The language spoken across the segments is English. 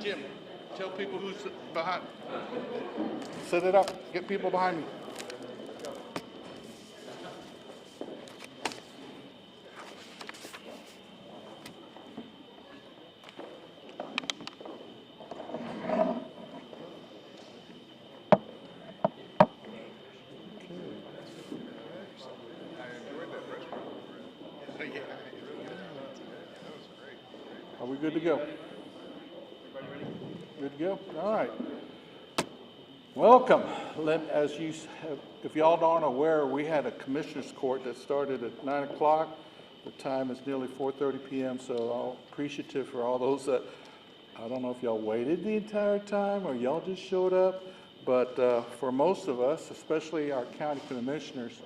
Jim, tell people who's behind. Set it up. Get people behind me. Are we good to go? Good to go? All right. Welcome. As you, if y'all aren't aware, we had a commissioner's court that started at 9 o'clock. The time is nearly 4:30 p.m., so I'm appreciative for all those that, I don't know if y'all waited the entire time or y'all just showed up, but for most of us, especially our county commissioners,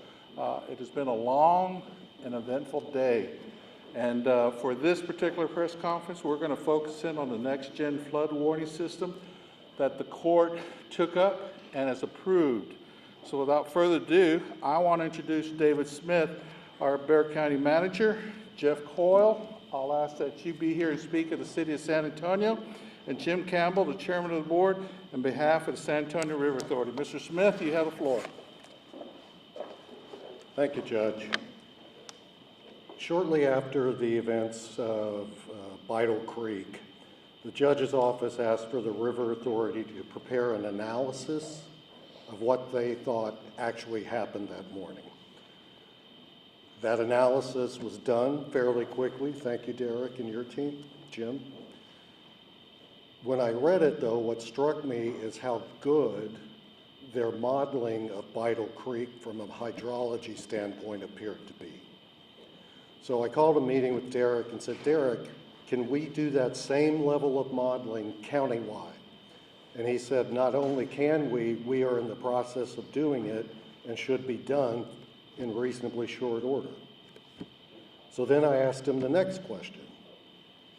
it has been a long and eventful day. And for this particular press conference, we're going to focus in on the NextGen flood warning system that the court took up and has approved. So without further ado, I want to introduce David Smith, our Bexar County manager, Jeff Coyle. I'll ask that you be here and speak of the city of San Antonio, and Jim Campbell, the chairman of the board, on behalf of the San Antonio River Authority. Mr. Smith, you have the floor. Thank you, Judge. Shortly after the events of Beidle Creek, the judge's office asked for the River Authority to prepare an analysis of what they thought actually happened that morning. That analysis was done fairly quickly. Thank you, Derek, and your team, Jim. When I read it, though, what struck me is how good their modeling of Beidle Creek from a hydrology standpoint appeared to be. So I called a meeting with Derek and said, Derek, can we do that same level of modeling countywide? And he said, not only can we are in the process of doing it and should be done in reasonably short order. So then I asked him the next question.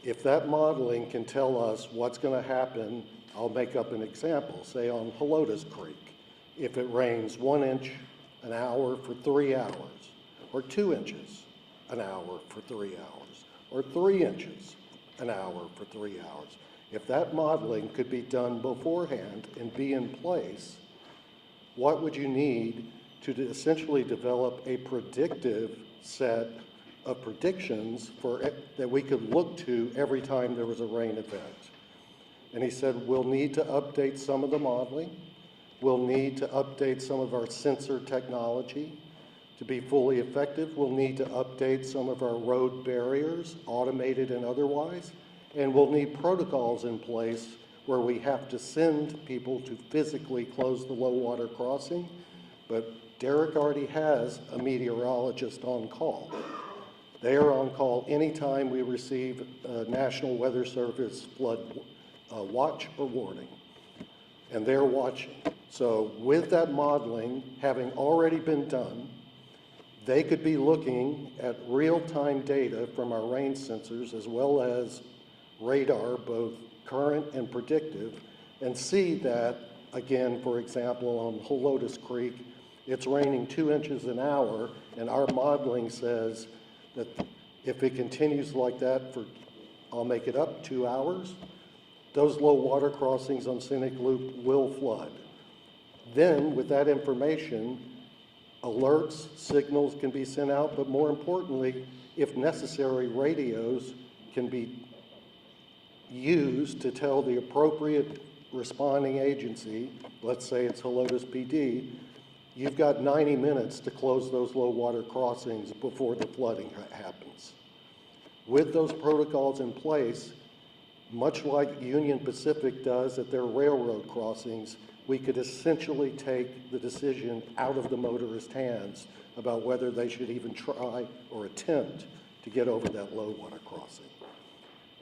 If that modeling can tell us what's going to happen, I'll make up an example, say on Helotes Creek, if it rains 1 inch an hour for 3 hours, or 2 inches an hour for 3 hours, or 3 inches an hour for 3 hours. If that modeling could be done beforehand and be in place, what would you need to essentially develop a predictive set of predictions that we could look to every time there was a rain event? And he said, we'll need to update some of the modeling. We'll need to update some of our sensor technology. To be fully effective, we'll need to update some of our road barriers, automated and otherwise, and we'll need protocols in place where we have to send people to physically close the low water crossing. But Derek already has a meteorologist on call. They are on call anytime we receive a National Weather Service flood watch or warning, and they're watching. So with that modeling having already been done, they could be looking at real-time data from our rain sensors as well as radar, both current and predictive, and see that, again, for example, on Helotes Creek, it's raining 2 inches an hour, and our modeling says that if it continues like that for, I'll make it up, 2 hours, those low water crossings on Scenic Loop will flood. Then, with that information, alerts, signals can be sent out, but more importantly, if necessary, radios can be used to tell the appropriate responding agency, let's say it's Helotes PD, you've got 90 minutes to close those low water crossings before the flooding happens. With those protocols in place, much like Union Pacific does at their railroad crossings, we could essentially take the decision out of the motorist's hands about whether they should even try or attempt to get over that low water crossing.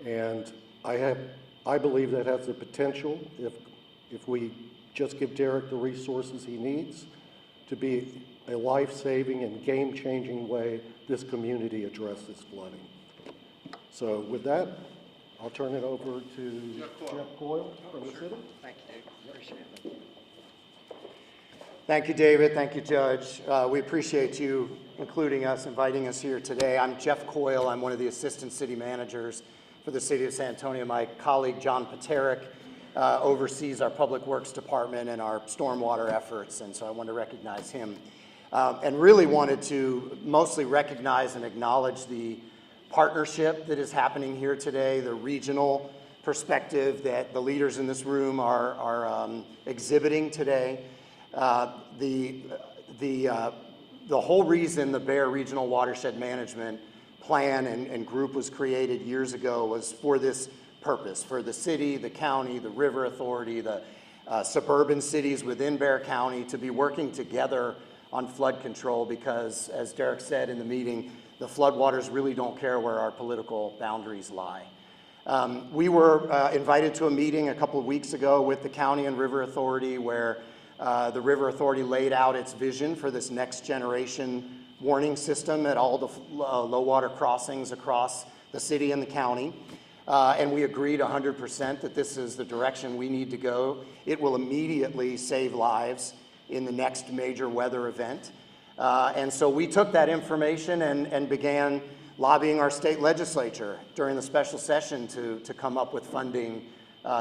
And I believe that has the potential, if we just give Derek the resources he needs, to be a life-saving and game-changing way this community addresses flooding. So with that, I'll turn it over to Jeff Coyle from the city. Thank you, David. Appreciate it. Thank you, David. Thank you, Judge. We appreciate you including us, inviting us here today. I'm Jeff Coyle. I'm one of the assistant city managers for the city of San Antonio. My colleague, John Paterick, oversees our Public Works Department and our stormwater efforts, and so I want to recognize him. And really wanted to mostly recognize and acknowledge the partnership that is happening here today, the regional perspective that the leaders in this room are exhibiting today. The whole reason the Bear Regional Watershed Management Plan and group was created years ago was for this purpose, for the city, the county, the river authority, the suburban cities within Bexar County to be working together on flood control, because, as Derek said in the meeting, the floodwaters really don't care where our political boundaries lie. We were invited to a meeting a couple of weeks ago with the county and river authority where the river authority laid out its vision for this next generation warning system at all the low water crossings across the city and the county. And we agreed 100% that this is the direction we need to go. It will immediately save lives in the next major weather event. And so we took that information and began lobbying our state legislature during the special session to come up with funding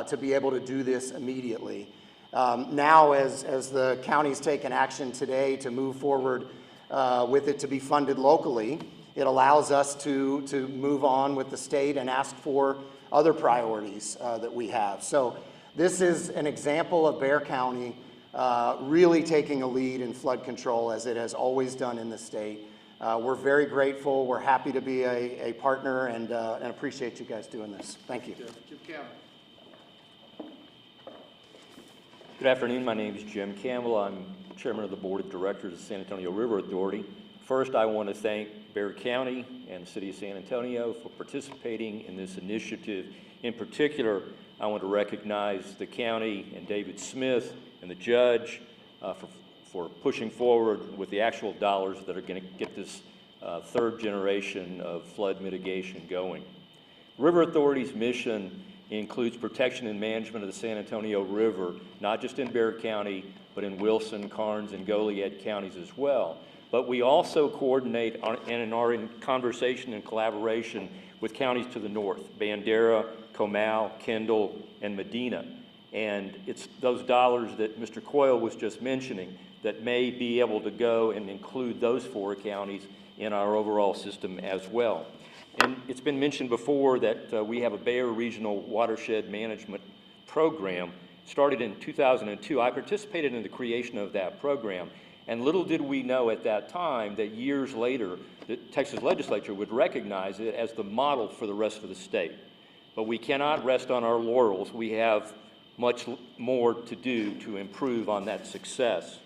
to be able to do this immediately. Now, as the county's taken action today to move forward with it to be funded locally, it allows us to move on with the state and ask for other priorities that we have. So this is an example of Bexar County really taking a lead in flood control, as it has always done in the state. We're very grateful. We're happy to be a partner and appreciate you guys doing this. Thank you. Jim Campbell. Good afternoon. My name is Jim Campbell. I'm chairman of the board of directors of San Antonio River Authority. First, I want to thank Bexar County and the city of San Antonio for participating in this initiative. In particular, I want to recognize the county and David Smith and the judge for pushing forward with the actual dollars that are going to get this third generation of flood mitigation going. River Authority's mission includes protection and management of the San Antonio River, not just in Bexar County, but in Wilson, Karnes, and Goliad counties as well. But we also coordinate and are in conversation and collaboration with counties to the north, Bandera, Comal, Kendall, and Medina. And it's those dollars that Mr. Coyle was just mentioning that may be able to go and include those four counties in our overall system as well. And it's been mentioned before that we have a Bear Regional Watershed Management Program. Started in 2002. I participated in the creation of that program, and little did we know at that time that years later the Texas legislature would recognize it as the model for the rest of the state. But we cannot rest on our laurels. We have much more to do to improve on that success.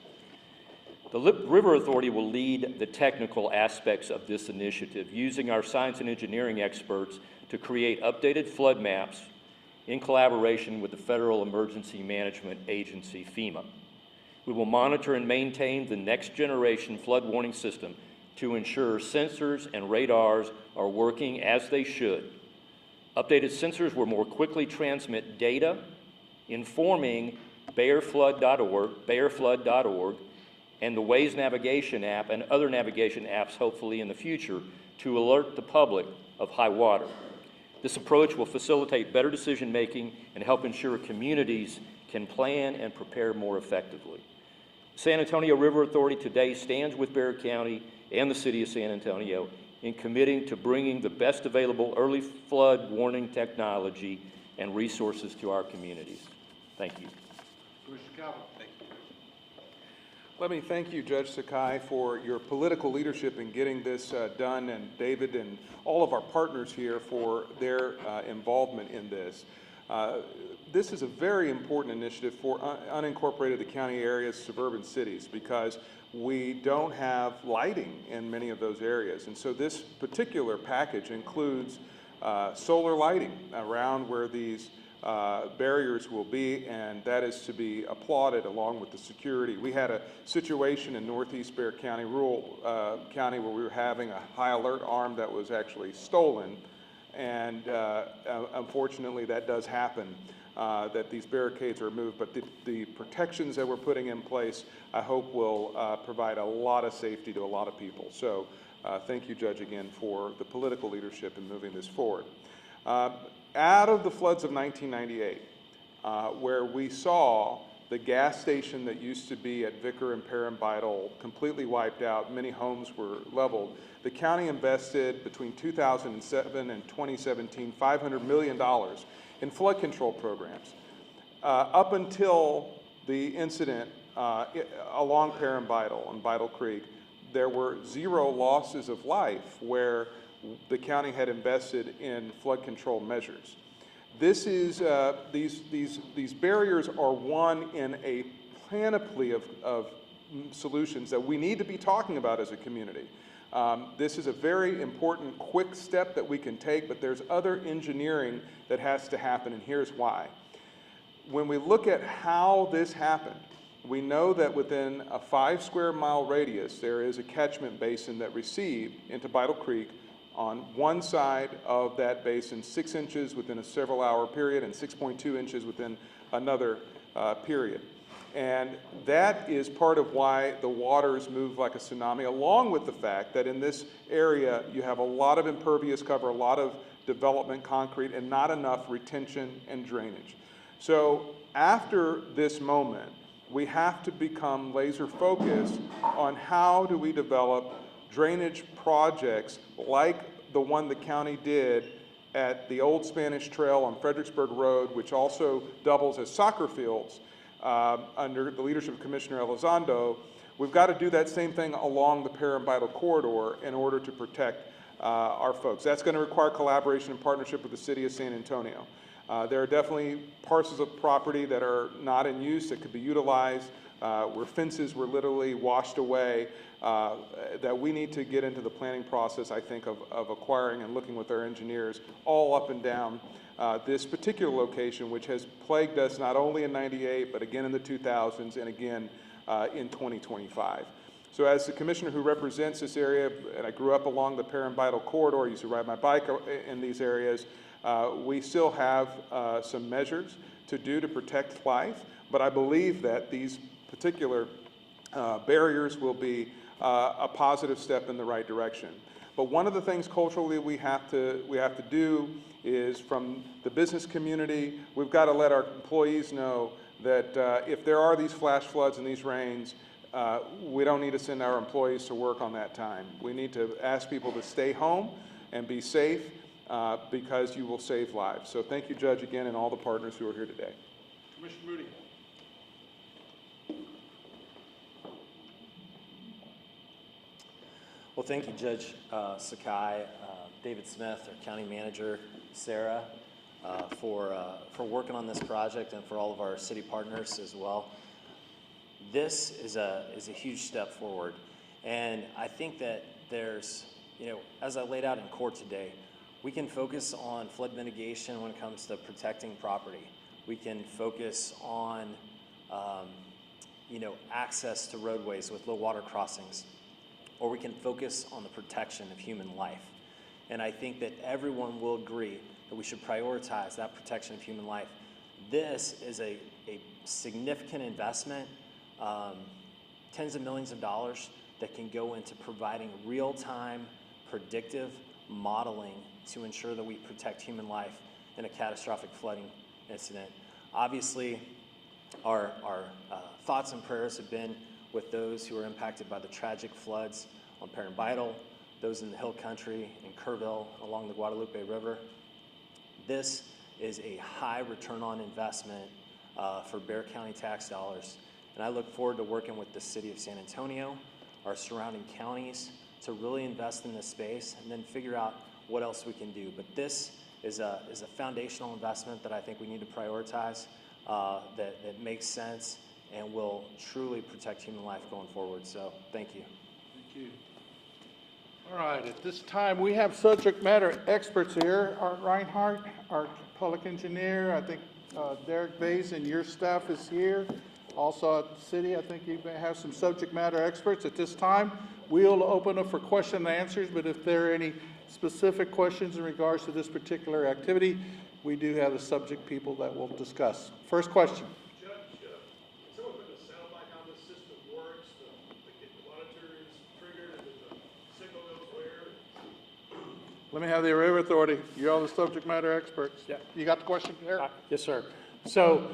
The River Authority will lead the technical aspects of this initiative, using our science and engineering experts to create updated flood maps in collaboration with the Federal Emergency Management Agency, FEMA. We will monitor and maintain the next generation flood warning system to ensure sensors and radars are working as they should. Updated sensors will more quickly transmit data, informing BexarFlood.org, and the Waze navigation app and other navigation apps, hopefully in the future, to alert the public of high water. This approach will facilitate better decision-making and help ensure communities can plan and prepare more effectively. San Antonio River Authority today stands with Bexar County and the city of San Antonio in committing to bringing the best available early flood warning technology and resources to our communities. Thank you. Commissioner Calvin. Thank you. Let me thank you, Judge Sakai, for your political leadership in getting this done, and David and all of our partners here for their involvement in this. This is a very important initiative for unincorporated county areas, suburban cities, because we don't have lighting in many of those areas. And so this particular package includes solar lighting around where these barriers will be, and that is to be applauded along with the security. We had a situation in northeast Bexar County, rural county, where we were having a high alert arm that was actually stolen, and unfortunately that does happen, that these barricades are removed, but the protections that we're putting in place I hope will provide a lot of safety to a lot of people. So thank you, Judge, again for the political leadership in moving this forward. Out of the floods of 1998, where we saw the gas station that used to be at Vicar and Perrin-Bidle completely wiped out, many homes were leveled, the county invested between 2007 and 2017 $500 million in flood control programs. Up until the incident along Perrin-Bidle and Bidle Creek, there were 0 losses of life where the county had invested in flood control measures. This is, these barriers are one in a panoply of solutions that we need to be talking about as a community. This is a very important, quick step that we can take, but there's other engineering that has to happen, and here's why. When we look at how this happened, we know that within a 5 square mile radius, there is a catchment basin that received into Bidle Creek on one side of that basin 6 inches within a several hour period and 6.2 inches within another period. And that is part of why the waters move like a tsunami, along with the fact that in this area you have a lot of impervious cover, a lot of development concrete, and not enough retention and drainage. So after this moment, we have to become laser focused on how do we develop drainage projects like the one the county did at the Old Spanish Trail on Fredericksburg Road, which also doubles as soccer fields under the leadership of Commissioner Elizondo. We've got to do that same thing along the Perrin-Bidle corridor in order to protect our folks. That's going to require collaboration and partnership with the city of San Antonio. There are definitely parcels of property that are not in use that could be utilized, where fences were literally washed away, that we need to get into the planning process, I think, of acquiring and looking with our engineers all up and down this particular location, which has plagued us not only in '98, but again in the 2000s and again in 2025. So as the commissioner who represents this area, and I grew up along the Perrin-Bidle corridor, used to ride my bike in these areas, we still have some measures to do to protect life, but I believe that these particular barriers will be a positive step in the right direction. But one of the things culturally we have to do is, from the business community, we've got to let our employees know that if there are these flash floods and these rains, we don't need to send our employees to work on that time. We need to ask people to stay home and be safe because you will save lives. So thank you, Judge, again, and all the partners who are here today. Commissioner Moody. Well, thank you, Judge Sakai, David Smith, our county manager, Sarah, for working on this project, and for all of our city partners as well. This is a huge step forward, and I think that there's, as I laid out in court today, we can focus on flood mitigation when it comes to protecting property. We can focus on, access to roadways with low water crossings, or we can focus on the protection of human life. And I think that everyone will agree that we should prioritize that protection of human life. This is a significant investment, tens of millions of dollars that can go into providing real-time predictive modeling to ensure that we protect human life in a catastrophic flooding incident. Obviously, our thoughts and prayers have been with those who were impacted by the tragic floods on Perrin-Bidle, those in the Hill Country, in Kerrville, along the Guadalupe River. This is a high return on investment for Bexar County tax dollars. And I look forward to working with the city of San Antonio, our surrounding counties, to really invest in this space and then figure out what else we can do. But this is a foundational investment that I think we need to prioritize, that makes sense and will truly protect human life going forward. So thank you. Thank you. All right, at this time, we have subject matter experts here. Art Reinhardt, our public engineer, I think Derek Bays and your staff is here. Also at the city, I think you may have some subject matter experts. At this time, we'll open up for question and answers, but if there are any specific questions in regards to this particular activity, we do have the subject people that will discuss. First question. Judge, has someone been to sound like how this system works? The monitor is triggered and the signal goes where? Let me have the River Authority. You're all the subject matter experts. Yeah. You got the question, Eric? Yes, sir. So,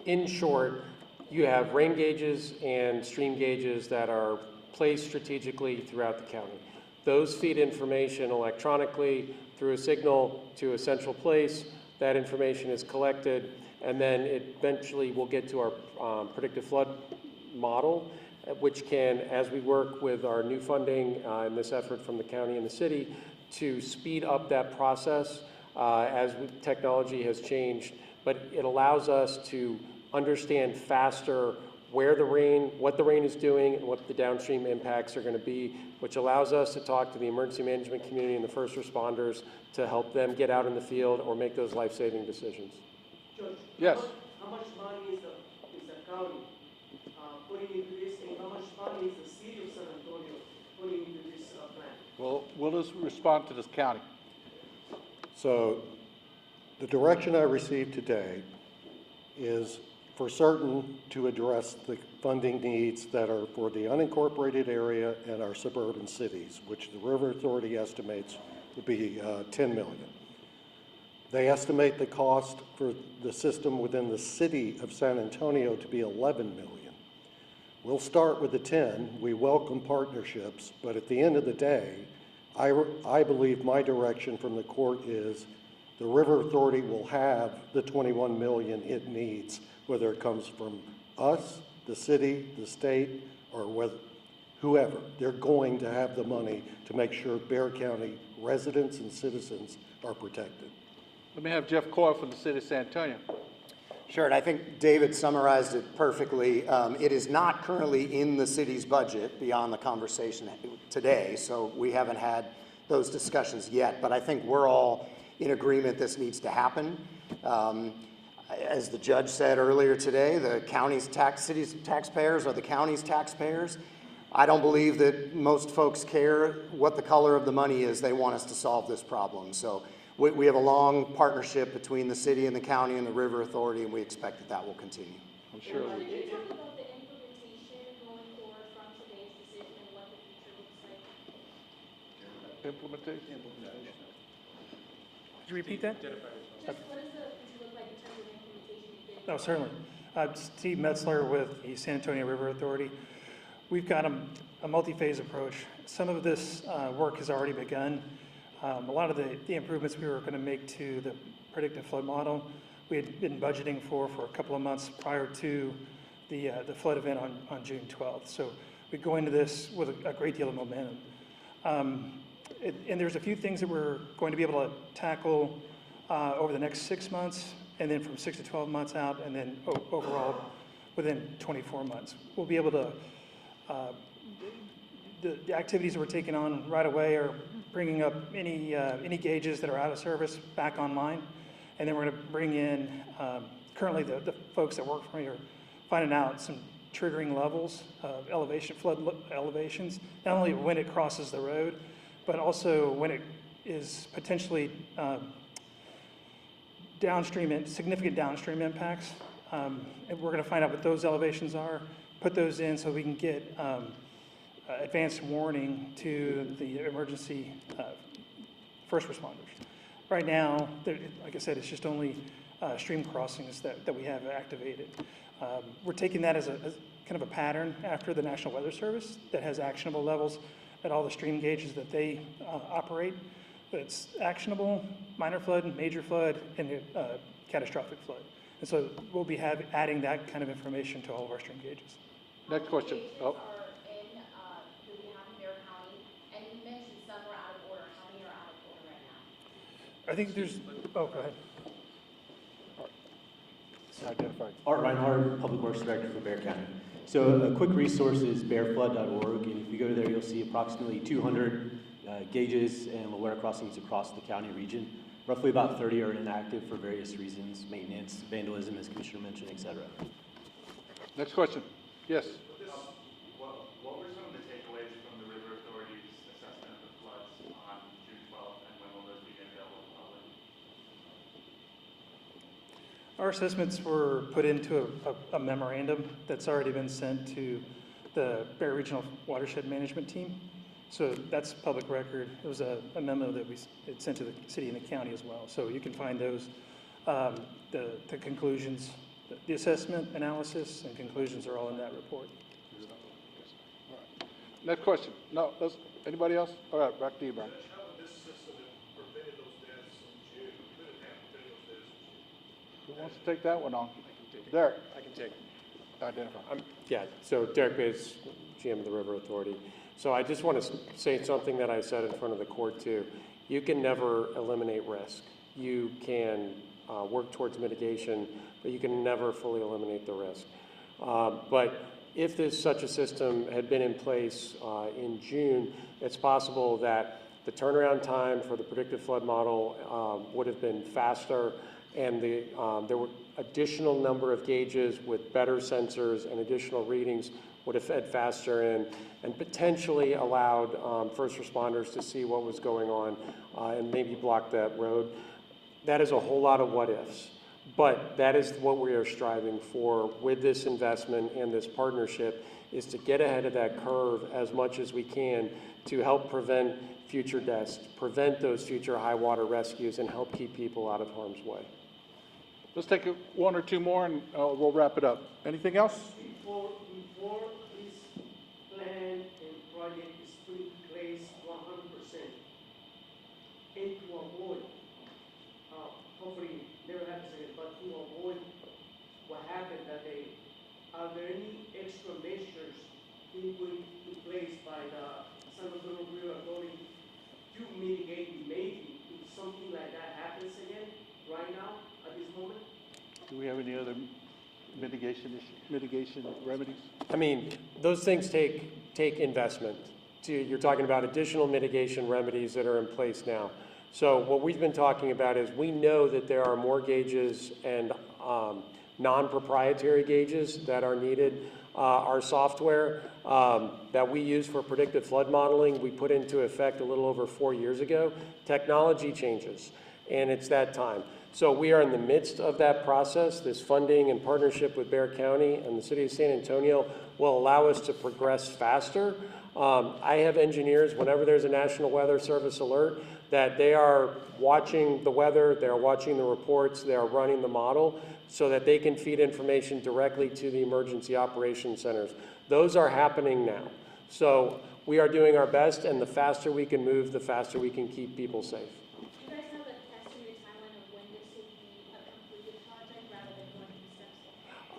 in short, you have rain gauges and stream gauges that are placed strategically throughout the county. Those feed information electronically through a signal to a central place. That information is collected, and then it eventually will get to our predictive flood model, which can, as we work with our new funding in this effort from the county and the city, to speed up that process as technology has changed. But it allows us to understand faster where the rain, what the rain is doing, and what the downstream impacts are going to be, which allows us to talk to the emergency management community and the first responders to help them get out in the field or make those life-saving decisions. Judge, Yes. how much money is the county putting into this, and how much money is the city of San Antonio putting into this plan? Well, we'll just respond to this county. So the direction I received today is for certain to address the funding needs that are for the unincorporated area and our suburban cities, which the River Authority estimates would be 10 million. They estimate the cost for the system within the city of San Antonio to be 11 million. We'll start with the 10. We welcome partnerships, but at the end of the day, I believe my direction from the court is the River Authority will have the 21 million it needs, whether it comes from us, the city, the state, or whoever. They're going to have the money to make sure Bexar County residents and citizens are protected. Let me have Jeff Coyle from the city of San Antonio. Sure, and I think David summarized it perfectly. It is not currently in the city's budget beyond the conversation today, so we haven't had those discussions yet, but I think we're all in agreement this needs to happen. As the judge said earlier today, the county's city's taxpayers are the county's taxpayers. I don't believe that most folks care what the color of the money is. They want us to solve this problem. So we have a long partnership between the city and the county and the River Authority, and we expect that that will continue. I'm sure. Can you talk about the implementation going forward from today's decision and what the future looks like? Implementation? Could you repeat that? Just what does the future look like in terms of implementation? Oh, certainly. Steve Metzler with the San Antonio River Authority. We've got a multi-phase approach. Some of this work has already begun. A lot of the improvements we were going to make to the predictive flood model, we had been budgeting for a couple of months prior to the flood event on June 12th. So we go into this with a great deal of momentum. And there's a few things that we're going to be able to tackle over the next 6 months, and then from 6 to 12 months out, and then overall within 24 months. We'll be able to, the activities that we're taking on right away are bringing up any gauges that are out of service back online, and then we're going to bring in, currently the folks that work for me are finding out some triggering levels of flood elevations, not only when it crosses the road, but also when it is potentially significant downstream impacts. And we're going to find out what those elevations are, put those in so we can get advanced warning to the emergency first responders. Right now, like I said, it's just only stream crossings that we have activated. We're taking that as kind of a pattern after the National Weather Service that has actionable levels at all the stream gauges that they operate. But it's actionable, minor flood, major flood, and catastrophic flood. And so we'll be adding that kind of information to all of our stream gauges. Next question. Oh. Do we have in Bexar County? And you mentioned some were out of order. How many are out of order right now? I think there's, oh, go ahead. Identified. Art Reinhardt, Public Works Director for Bexar County. So a quick resource is bearflood.org, and if you go there, you'll see approximately 200 gauges and low water crossings across the county region. Roughly about 30 are inactive for various reasons, maintenance, vandalism, as Commissioner mentioned, et cetera. Next question. Yes. What were some of the takeaways from the River Authority's assessment of the floods on June 12th, and when will those be available to the public? Our assessments were put into a memorandum that's already been sent to the Bexar Regional Watershed Management Team. So that's public record. It was a memo that we had sent to the city and the county as well. So you can find those, the conclusions, the assessment, analysis, and conclusions are all in that report. Next question. No, anybody else? All right, back to you, Brian. Who wants to take that one on? Derek. I can take. Identify. Yeah, so Derek Bates, GM of the River Authority. So I just want to say something that I said in front of the court too. You can never eliminate risk. You can work towards mitigation, but you can never fully eliminate the risk. But if such a system had been in place in June, it's possible that the turnaround time for the predictive flood model would have been faster, and there were additional number of gauges with better sensors and additional readings would have fed faster in and potentially allowed first responders to see what was going on and maybe block that road. That is a whole lot of what ifs, but that is what we are striving for with this investment and this partnership, is to get ahead of that curve as much as we can to help prevent future deaths, prevent those future high water rescues, and help keep people out of harm's way. Let's take one or two more and we'll wrap it up. Anything else? Before this plan and project is put in place 100%, and to avoid, hopefully never happens again, but to avoid what happened that day, are there any extra measures being put into place by the San Antonio River Authority to mitigate maybe if something like that happens again right now at this moment? Do we have any other mitigation remedies? I mean, those things take investment. You're talking about additional mitigation remedies that are in place now. So what we've been talking about is we know that there are more gauges and non-proprietary gauges that are needed. Our software that we use for predictive flood modeling, we put into effect a little over 4 years ago. Technology changes, and it's that time. So we are in the midst of that process. This funding and partnership with Bexar County and the city of San Antonio will allow us to progress faster. I have engineers, whenever there's a National Weather Service alert, that they are watching the weather, they're watching the reports, they are running the model so that they can feed information directly to the emergency operations centers. Those are happening now. So we are doing our best, and the faster we can move, the faster we can keep people safe.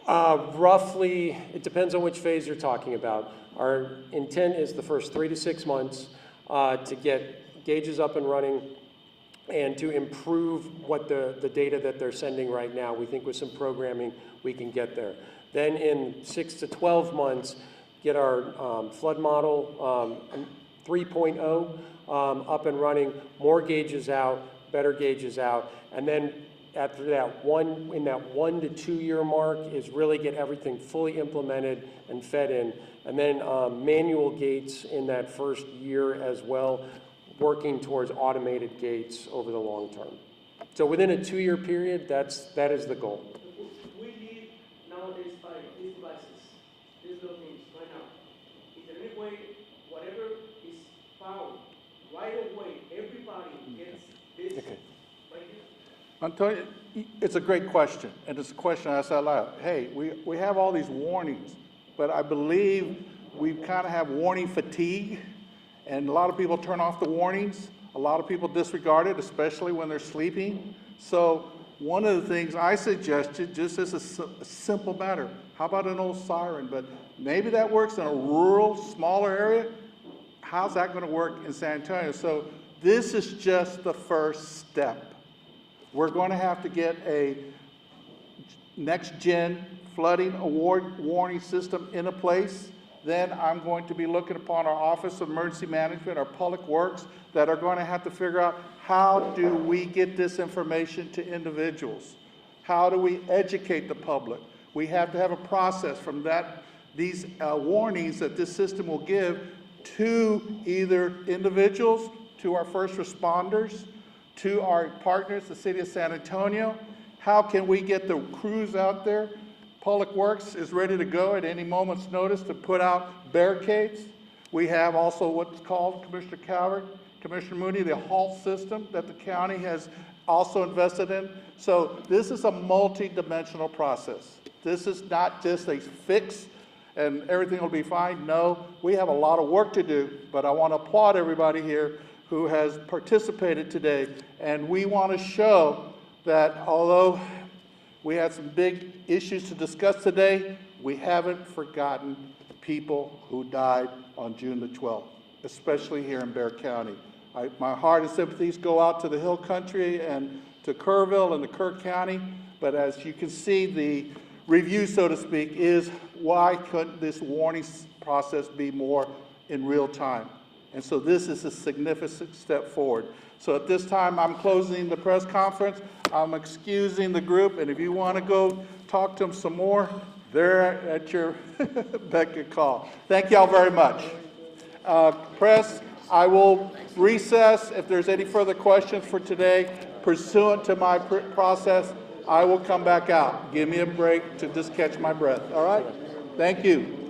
Roughly, it depends on which phase you're talking about. Our intent is the first 3 to 6 months to get gauges up and running and to improve what the data that they're sending right now. We think with some programming we can get there. Then in 6 to 12 months, get our flood model 3.0 up and running, more gauges out, better gauges out, and then after that, in that 1 to 2 year mark is really get everything fully implemented and fed in. And then manual gates in that first year as well, working towards automated gates over the long term. So within a 2 year period, that is the goal. We live nowadays by these devices, these little things right now. Is there any way, whatever is found, right away, everybody gets this right here? Antonio, it's a great question, and it's a question I asked out loud. Hey, we have all these warnings, but I believe we kind of have warning fatigue, and a lot of people turn off the warnings. A lot of people disregard it, especially when they're sleeping. So one of the things I suggested, just as a simple matter, how about an old siren? But maybe that works in a rural, smaller area. How's that going to work in San Antonio? So this is just the first step. We're going to have to get a NextGen flooding award warning system into place. Then I'm going to be looking upon our Office of Emergency Management, our Public Works, that are going to have to figure out how do we get this information to individuals? How do we educate the public? We have to have a process from these warnings that this system will give to either individuals, to our first responders, to our partners, the city of San Antonio. How can we get the crews out there? Public Works is ready to go at any moment's notice to put out barricades. We have also what's called, Commissioner Calvert, Commissioner Mooney, the HALT system that the county has also invested in. So this is a multi-dimensional process. This is not just a fix and everything will be fine. No, we have a lot of work to do, but I want to applaud everybody here who has participated today. And we want to show that although we had some big issues to discuss today, we haven't forgotten people who died on June the 12th, especially here in Bexar County. My heart and sympathies go out to the Hill Country and to Kerrville and to Kerr County, but as you can see, the review, so to speak, is why couldn't this warning process be more in real time? And so this is a significant step forward. So at this time, I'm closing the press conference. I'm excusing the group, and if you want to go talk to them some more, they're at your beck and call. Thank y'all very much. Press, I will recess. If there's any further questions for today, pursuant to my process, I will come back out. Give me a break to just catch my breath, all right? Thank you.